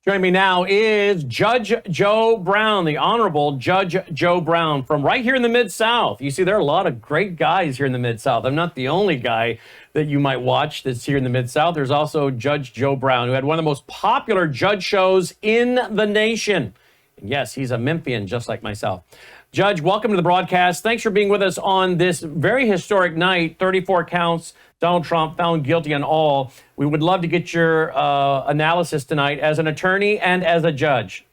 Joining me now is Judge Joe Brown, the Honorable Judge Joe Brown from right here in the Mid-South. You see, there are a lot of great guys here in the Mid-South. I'm not the only guy that you might watch that's here in the Mid-South. There's also Judge Joe Brown, who had one of the most popular judge shows in the nation. And yes, he's a Memphian just like myself. Judge, welcome to the broadcast. Thanks for being with us on this very historic night, 34 counts, Donald Trump found guilty on all. We would love to get your analysis tonight as an attorney and as a judge.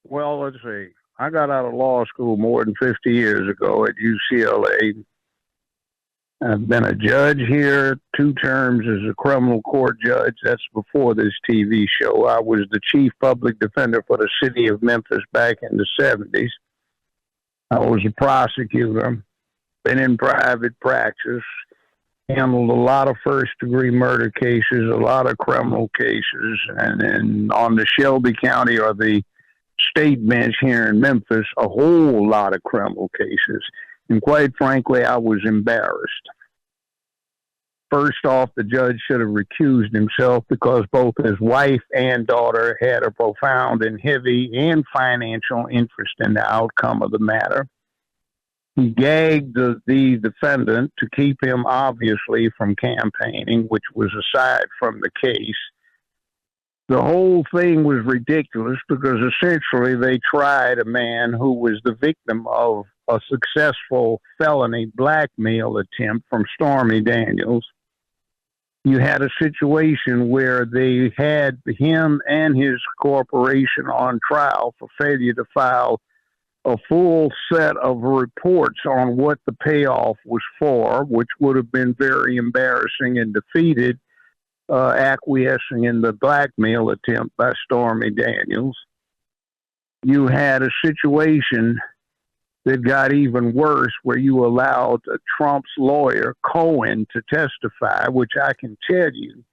Well, let's see. I got out of law school more than 50 years ago at UCLA. I've been a judge here, 2 terms as a criminal court judge. That's before this TV show. I was the chief public defender for the city of Memphis back in the 70s. I was a prosecutor, been in private practice, handled a lot of first-degree murder cases, a lot of criminal cases, and then on the Shelby County or the state bench here in Memphis, a whole lot of criminal cases. And quite frankly, I was embarrassed. First off, the judge should have recused himself because both his wife and daughter had a profound and heavy and financial interest in the outcome of the matter. He gagged the defendant to keep him obviously from campaigning, which was aside from the case. The whole thing was ridiculous because essentially they tried a man who was the victim of a successful felony blackmail attempt from Stormy Daniels. You had a situation where they had him and his corporation on trial for failure to file a full set of reports on what the payoff was for, which would have been very embarrassing, and defeated acquiescing in the blackmail attempt by Stormy Daniels. You had a situation that got even worse where you allowed Trump's lawyer, Cohen, to testify, which I can tell you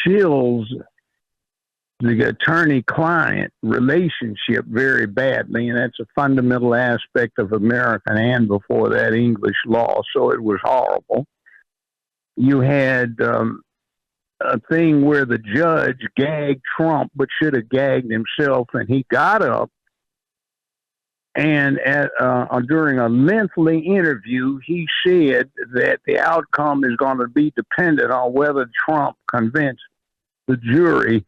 chills the attorney-client relationship very badly, and that's a fundamental aspect of American and before that English law, so it was horrible. You had a thing where the judge gagged Trump but should have gagged himself, and he got up and during a lengthy interview, he said that the outcome is going to be dependent on whether Trump convinced the jury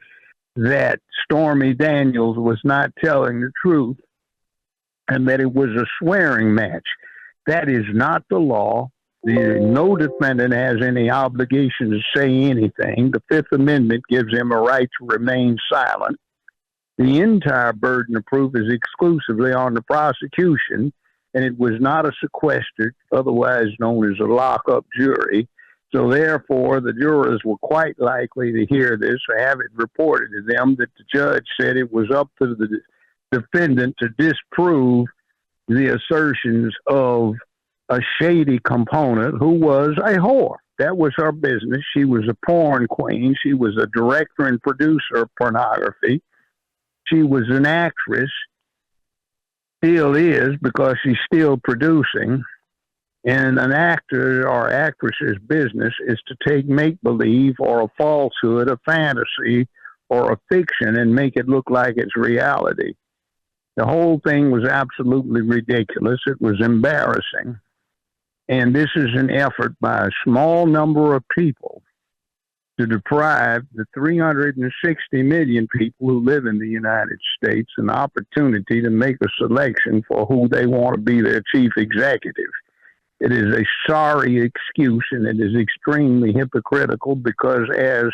that Stormy Daniels was not telling the truth and that it was a swearing match. That is not the law. No defendant has any obligation to say anything. The Fifth Amendment gives him a right to remain silent. The entire burden of proof is exclusively on the prosecution, and it was not a sequestered, otherwise known as a lockup jury. So therefore, the jurors were quite likely to hear this or have it reported to them that the judge said it was up to the defendant to disprove the assertions of a shady component who was a whore. That was her business. She was a porn queen. She was a director and producer of pornography. She was an actress, still is because she's still producing. And an actor or actress's business is to take make-believe or a falsehood, a fantasy, or a fiction and make it look like it's reality. The whole thing was absolutely ridiculous. It was embarrassing. And this is an effort by a small number of people to deprive the 360 million people who live in the United States an opportunity to make a selection for who they want to be their chief executive. It is a sorry excuse, and it is extremely hypocritical because, as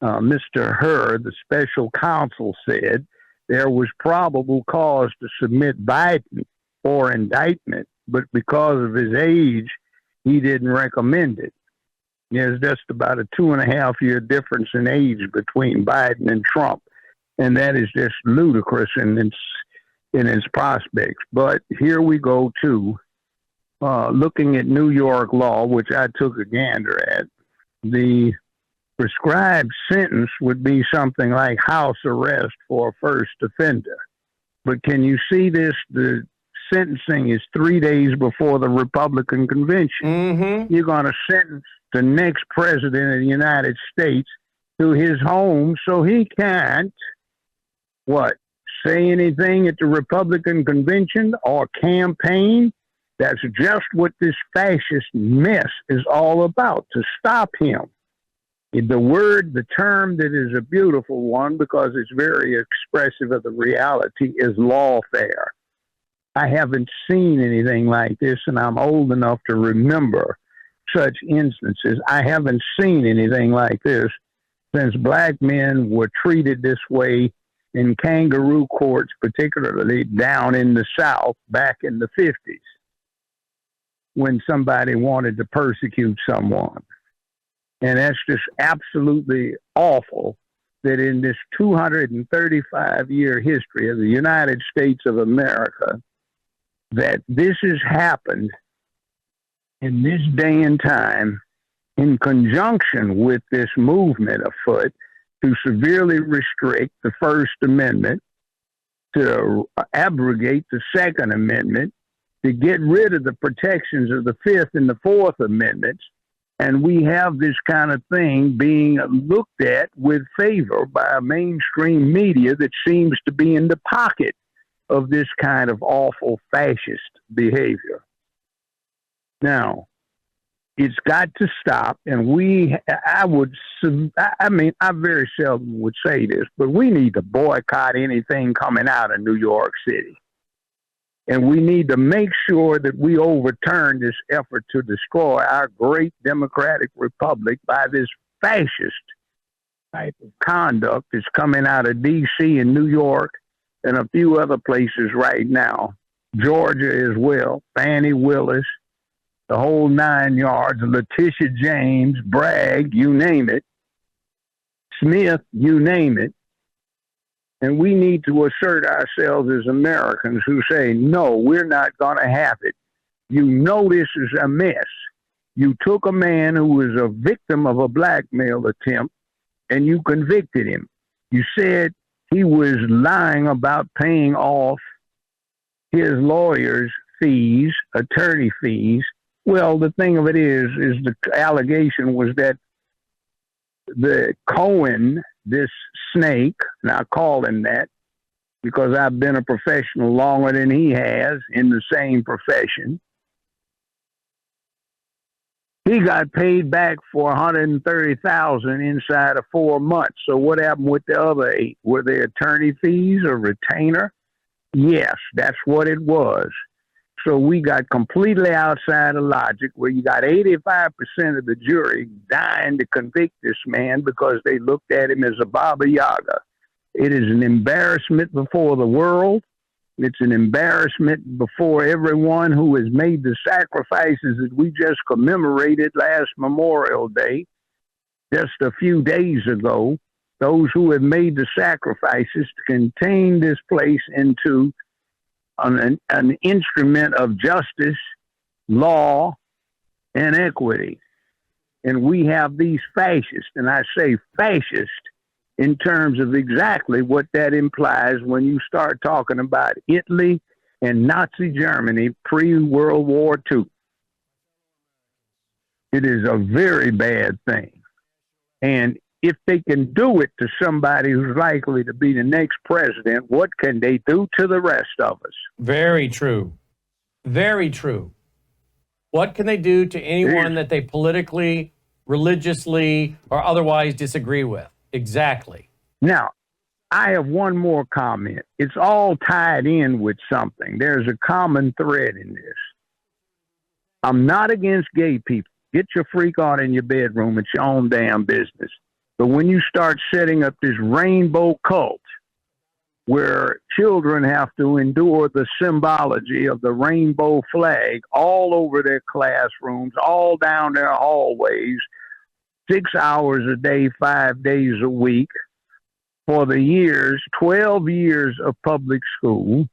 Mr. Hurd, the special counsel, said, there was probable cause to submit Biden for indictment, but because of his age, he didn't recommend it. There's just about a 2.5-year difference in age between Biden and Trump, and that is just ludicrous in its prospects. But here we go to looking at New York law, which I took a gander at. The prescribed sentence would be something like house arrest for a first offender. But can you see this? The sentencing is 3 days before the Republican convention. Mm-hmm. You're going to sentence the next president of the United States to his home so he can't, what, say anything at the Republican convention or campaign? That's just what this fascist mess is all about, to stop him. The term that is a beautiful one because it's very expressive of the reality is lawfare. I haven't seen anything like this, and I'm old enough to remember such instances. I haven't seen anything like this since black men were treated this way in kangaroo courts, particularly down in the South back in the 50s, when somebody wanted to persecute someone. And that's just absolutely awful that in this 235-year history of the United States of America, that this has happened in this day and time in conjunction with this movement afoot to severely restrict the First Amendment, to abrogate the Second Amendment, to get rid of the protections of the Fifth and the Fourth Amendments. And we have this kind of thing being looked at with favor by a mainstream media that seems to be in the pocket of this kind of awful fascist behavior. Now, it's got to stop. And I very seldom would say this, but we need to boycott anything coming out of New York City. And we need to make sure that we overturn this effort to destroy our great democratic republic by this fascist type of conduct that's coming out of D.C. and New York and a few other places right now. Georgia as well, Fannie Willis, the whole 9 yards, Letitia James, Bragg, you name it, Smith, you name it. And we need to assert ourselves as Americans who say, no, we're not going to have it. You know this is a mess. You took a man who was a victim of a blackmail attempt and you convicted him. You said he was lying about paying off his lawyer's fees, attorney fees. Well, the thing of it is the allegation was that the Cohen, this snake, and I call him that because I've been a professional longer than he has in the same profession. He got paid back for $130,000 inside of 4 months. So what happened with the other 8? Were they attorney fees or retainer? Yes, that's what it was. So we got completely outside of logic where you got 85% of the jury dying to convict this man because they looked at him as a Baba Yaga. It is an embarrassment before the world. It's an embarrassment before everyone who has made the sacrifices that we just commemorated last Memorial Day, just a few days ago. Those who have made the sacrifices to contain this place into an instrument of justice, law, and equity. And we have these fascists, and I say fascist in terms of exactly what that implies when you start talking about Italy and Nazi Germany pre-World War II. It is a very bad thing. And if they can do it to somebody who's likely to be the next president, what can they do to the rest of us? Very true. Very true. What can they do to anyone that they politically, religiously, or otherwise disagree with? Exactly. Now, I have one more comment. It's all tied in with something. There's a common thread in this. I'm not against gay people. Get your freak on in your bedroom. It's your own damn business. But when you start setting up this rainbow cult where children have to endure the symbology of the rainbow flag all over their classrooms, all down their hallways, 6 hours a day, 5 days a week, for the 12 years of public school,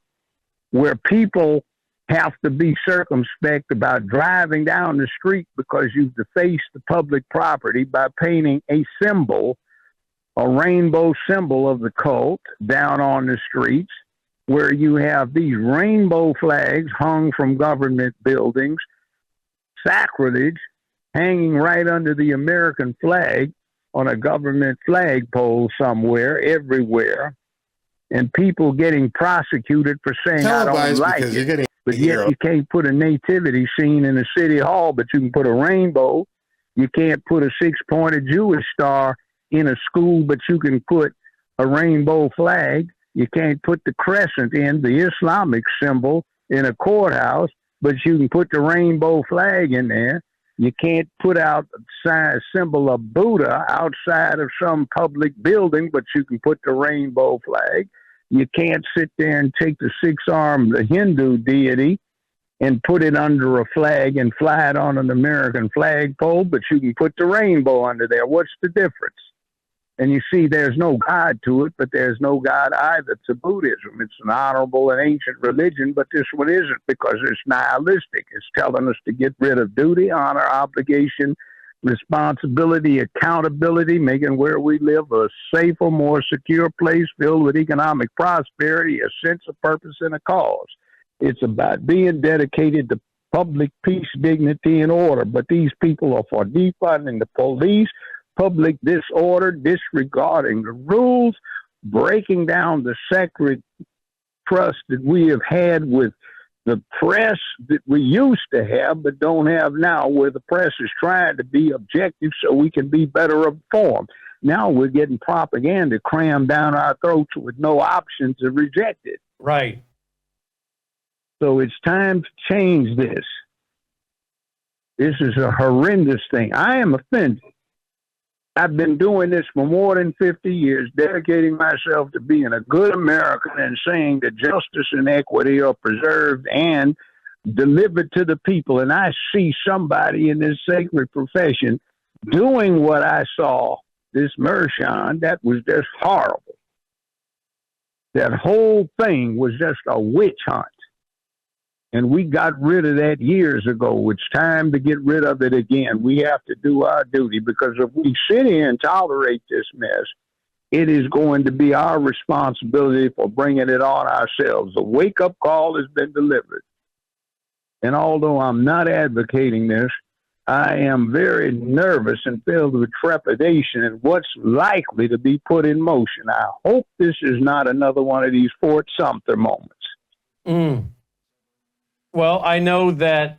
where people have to be circumspect about driving down the street because you've defaced the public property by painting a symbol, a rainbow symbol of the cult down on the streets, where you have these rainbow flags hung from government buildings, sacrilege, hanging right under the American flag, on a government flagpole somewhere, everywhere, and people getting prosecuted for saying, I don't Televised like because it. you're getting But yet you can't put a nativity scene in a city hall, but you can put a rainbow. You can't put a six-pointed Jewish star in a school, but you can put a rainbow flag. You can't put the crescent in, the Islamic symbol, in a courthouse, but you can put the rainbow flag in there. You can't put out a symbol of Buddha outside of some public building, but you can put the rainbow flag. You can't sit there and take the six-armed Hindu deity and put it under a flag and fly it on an American flagpole, but you can put the rainbow under there. What's the difference? And you see, there's no God to it, but there's no God either to Buddhism. It's an honorable and ancient religion, but this one isn't because it's nihilistic. It's telling us to get rid of duty, honor, obligation, responsibility, accountability, making where we live a safer, more secure place filled with economic prosperity, a sense of purpose, and a cause. It's about being dedicated to public peace, dignity, and order. But these people are for defunding the police, public disorder, disregarding the rules, breaking down the sacred trust that we have had with the press that we used to have but don't have now, where the press is trying to be objective so we can be better informed. Now we're getting propaganda crammed down our throats with no option to reject it. Right. So it's time to change this. This is a horrendous thing. I am offended. I've been doing this for more than 50 years, dedicating myself to being a good American and saying that justice and equity are preserved and delivered to the people. And I see somebody in this sacred profession doing what I saw, this Mershon, that was just horrible. That whole thing was just a witch hunt. And we got rid of that years ago. It's time to get rid of it again. We have to do our duty, because if we sit here and tolerate this mess, it is going to be our responsibility for bringing it on ourselves. The wake-up call has been delivered. And although I'm not advocating this, I am very nervous and filled with trepidation in what's likely to be put in motion. I hope this is not another one of these Fort Sumter moments. Well, I know that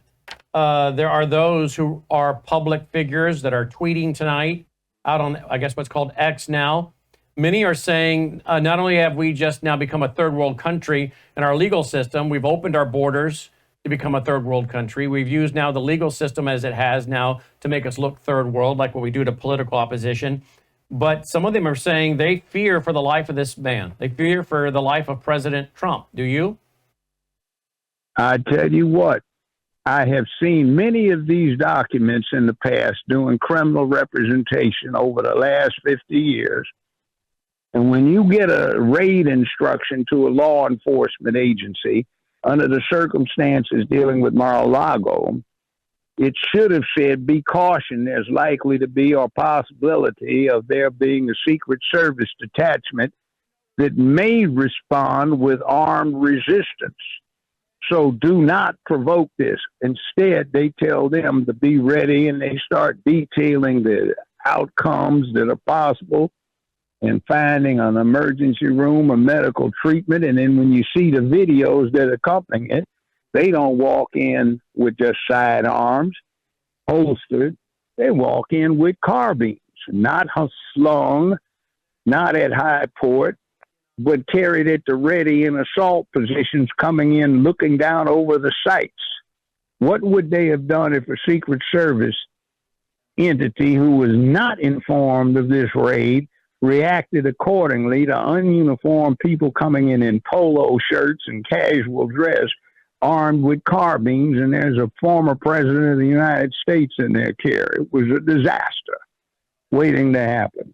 there are those who are public figures that are tweeting tonight out on, I guess, what's called X now. Many are saying not only have we just now become a third world country in our legal system, we've opened our borders to become a third world country. We've used now the legal system as it has now to make us look third world, like what we do to political opposition. But some of them are saying they fear for the life of this man. They fear for the life of President Trump. Do you? I tell you what, I have seen many of these documents in the past doing criminal representation over the last 50 years. And when you get a raid instruction to a law enforcement agency under the circumstances dealing with Mar-a-Lago, it should have said, be cautioned, there's likely to be a possibility of there being a Secret Service detachment that may respond with armed resistance. So do not provoke this. Instead, they tell them to be ready, and they start detailing the outcomes that are possible and finding an emergency room or medical treatment. And then when you see the videos that accompany it, they don't walk in with just sidearms, holstered. They walk in with carbines, not slung, not at high port, but carried at the ready in assault positions, coming in, looking down over the sights. What would they have done if a Secret Service entity who was not informed of this raid reacted accordingly to ununiformed people coming in polo shirts and casual dress, armed with carbines, and there's a former president of the United States in their care? It was a disaster waiting to happen.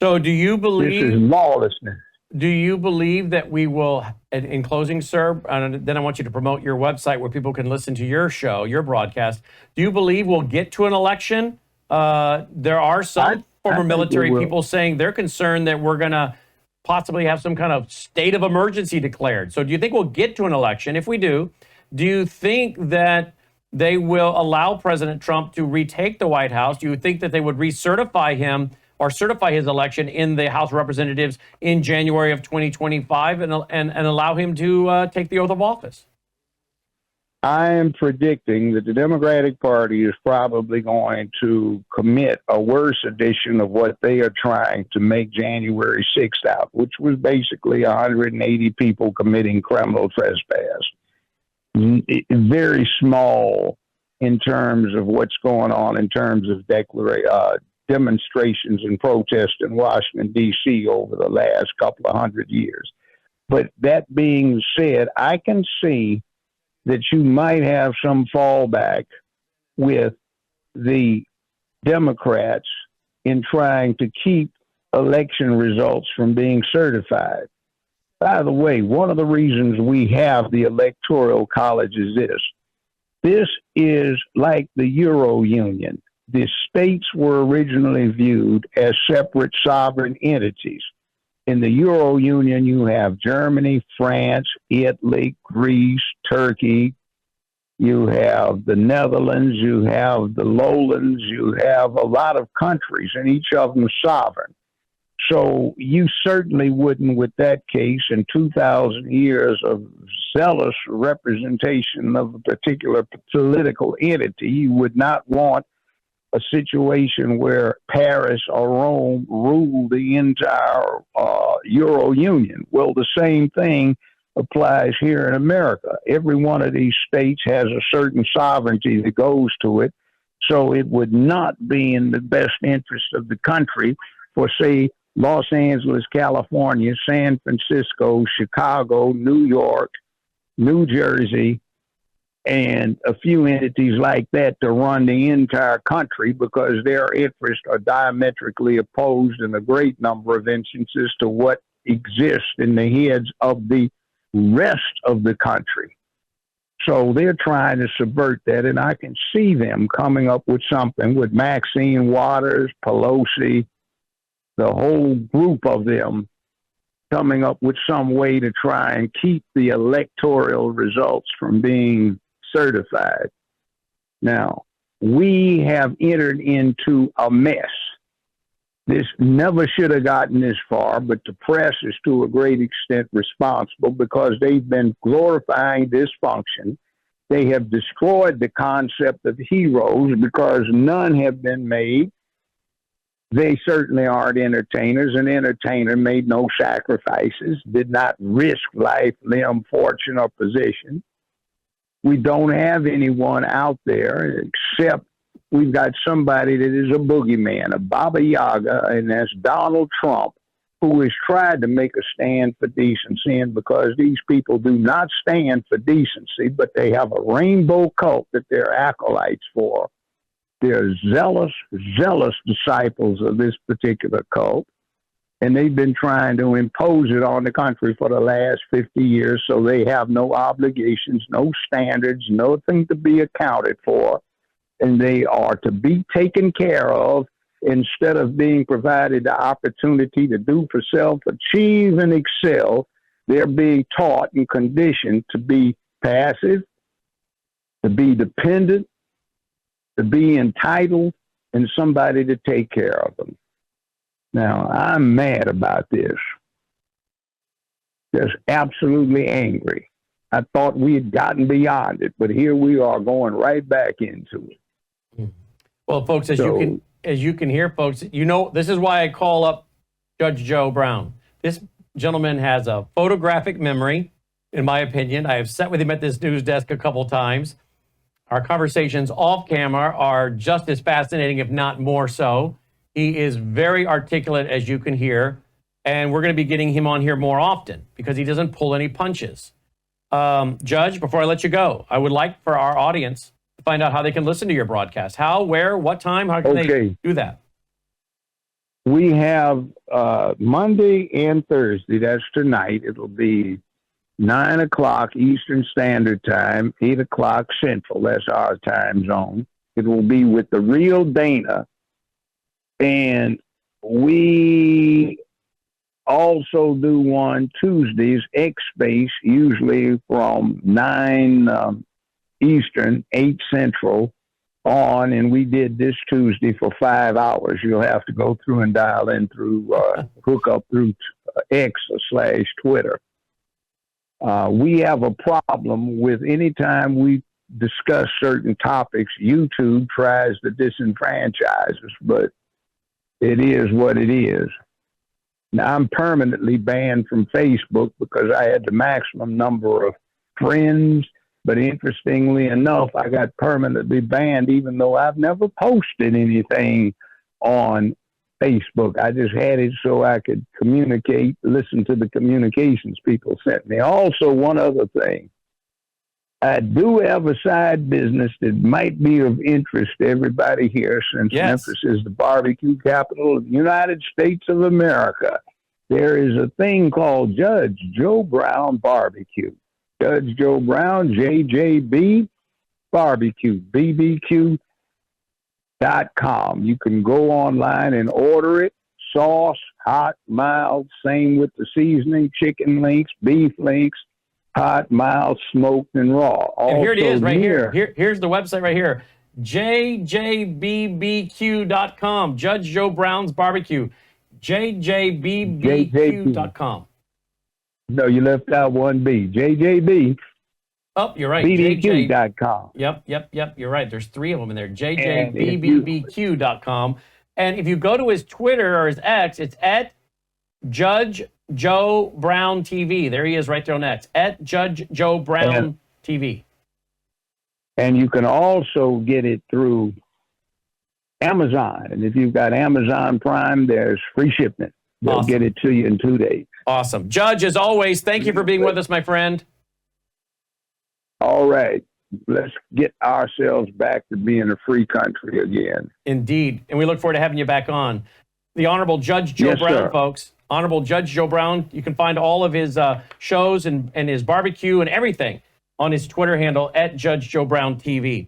So do you believe this is lawlessness? Do you believe that we will, in closing, sir, and then I want you to promote your website where people can listen to your show, your broadcast. Do you believe we'll get to an election? There are some former military people saying they're concerned that we're going to possibly have some kind of state of emergency declared. So do you think we'll get to an election? If we do you think that they will allow President Trump to retake the White House? Do you think that they would recertify him or certify his election in the House of Representatives in January of 2025 and allow him to take the oath of office? I am predicting that the Democratic Party is probably going to commit a worse edition of what they are trying to make January 6th out, which was basically 180 people committing criminal trespass. Very small in terms of what's going on in terms of demonstrations and protests in Washington, D.C. over the last couple of 100 years. But that being said, I can see that you might have some fallback with the Democrats in trying to keep election results from being certified. By the way, one of the reasons we have the Electoral College is this. This is like the Euro Union. The states were originally viewed as separate sovereign entities. In the Euro Union, you have Germany, France, Italy, Greece, Turkey. You have the Netherlands. You have the Lowlands. You have a lot of countries, and each of them sovereign. So you certainly wouldn't, with that case, in 2,000 years of zealous representation of a particular political entity, you would not want a situation where Paris or Rome ruled the entire Euro Union. Well, the same thing applies here in America. Every one of these states has a certain sovereignty that goes to it, so it would not be in the best interest of the country for, say, Los Angeles, California, San Francisco, Chicago, New York, New Jersey, and a few entities like that to run the entire country, because their interests are diametrically opposed in a great number of instances to what exists in the heads of the rest of the country. So they're trying to subvert that, and I can see them coming up with something with Maxine Waters, Pelosi, the whole group of them coming up with some way to try and keep the electoral results from being certified. Now, we have entered into a mess. This never should have gotten this far, but the press is to a great extent responsible because they've been glorifying dysfunction. They have destroyed the concept of heroes because none have been made. They certainly aren't entertainers. An entertainer made no sacrifices, did not risk life, limb, fortune, or position. We don't have anyone out there except we've got somebody that is a boogeyman, a Baba Yaga, and that's Donald Trump, who has tried to make a stand for decency. And because these people do not stand for decency, but they have a rainbow cult that they're acolytes for, they're zealous disciples of this particular cult, and they've been trying to impose it on the country for the last 50 years, so they have no obligations, no standards, nothing to be accounted for, and they are to be taken care of instead of being provided the opportunity to do for self, achieve, and excel. They're being taught and conditioned to be passive, to be dependent, to be entitled, and somebody to take care of them. Now, I'm mad about this. Just absolutely angry. I thought we had gotten beyond it, but here we are going right back into it. Well, folks, as you can hear, folks, you know, this is why I call up Judge Joe Brown. This gentleman has a photographic memory, in my opinion. I have sat with him at this news desk a couple times. Our conversations off camera are just as fascinating, if not more so. He is very articulate, as you can hear, and we're going to be getting him on here more often because he doesn't pull any punches. Judge, before I let you go, I would like for our audience to find out how they can listen to your broadcast. How, where, what time, how can they do that? We have Monday and Thursday. That's tonight. It'll be 9 o'clock Eastern Standard Time, 8 o'clock Central. That's our time zone. It will be with the real Dana. And we also do one Tuesdays, X Space, usually from 9 Eastern, 8 Central on, and we did this Tuesday for 5 hours. You'll have to go through and dial in through, hook up through X/Twitter. We have a problem with any time we discuss certain topics, YouTube tries to disenfranchise us, but it is what it is. Now, I'm permanently banned from Facebook because I had the maximum number of friends, but interestingly enough, I got permanently banned even though I've never posted anything on Facebook. I just had it so I could communicate, listen to the communications people sent me. Also, one other thing. I do have a side business that might be of interest to everybody here, since Memphis is the barbecue capital of the United States of America. There is a thing called Judge Joe Brown Barbecue. Judge Joe Brown, JJB Barbecue, BBQ.com. You can go online and order it. Sauce, hot, mild, same with the seasoning, chicken links, beef links, hot, mild, smoked, and raw. And here it is right here. Here's the website right here. JJBBQ.com. Judge Joe Brown's Barbecue. JJBBQ.com. No, you left out one B. JJB. Oh, you're right. BBQ.com. Yep. You're right. There's 3 of them in there. JJBBQ.com. And if you go to his Twitter or his X, it's at Judge Joe Brown TV. There he is right there on X. At Judge Joe Brown TV. And you can also get it through Amazon. And if you've got Amazon Prime, there's free shipment. They'll get it to you in 2 days. Awesome. Judge, as always, thank you for being with us, my friend. All right. Let's get ourselves back to being a free country again. Indeed. And we look forward to having you back on. The Honorable Judge Joe Brown, folks. Honorable Judge Joe Brown. You can find all of his shows and his barbecue and everything on his Twitter handle at Judge Joe Brown TV.